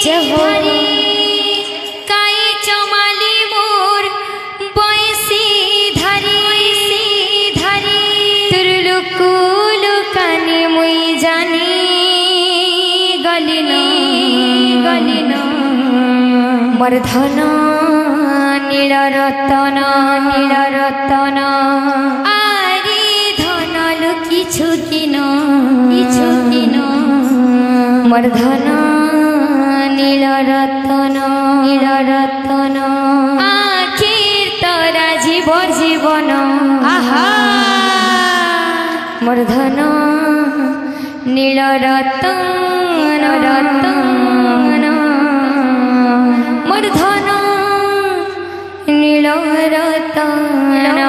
जहरी काई चमाली मोर बयसी धरी तुर लुकु लुकानी मुई जानी गलिन मोर धन नील रतन आरी धन लुकी छुकिन मोर धन नील रतन आखिर तोरा जीवन आहा मोर धन नील रतन मोर धन नील रतन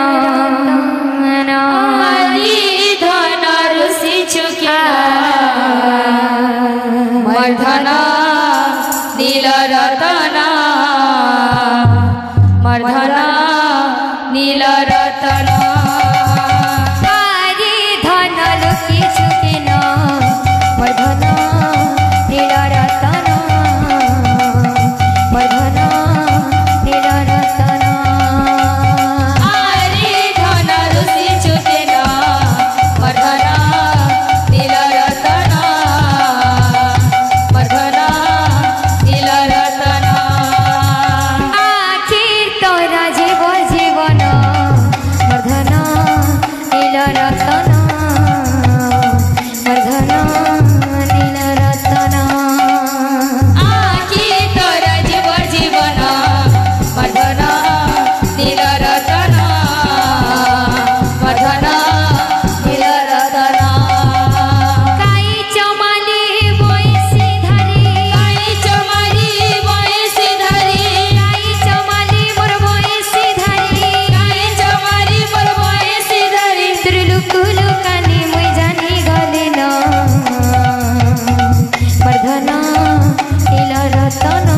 धन ऋषि चुकिया मोर धन नील रतन मोर धन नील रतन धन लुकी छुकिन मोर धन नील रतन मोर धन नील रतन धन ऋषि चुकिन मोर धन नील रतन मोर धन नील रतन आखिर तोरा जीवन मोर धन नील रतन मोर धन नील रतन आखिर तोरा जीवन मोर धन नील रतन मोर धन नील रतन काई चमाली बयसी धरी काई चमाली बयसी धरी काई चमाली मोर बयसी धरी काई चमाली मोर बयसी धरी तुर लुकु लुकानी मुई जानी गलिन मोर धन नील रतन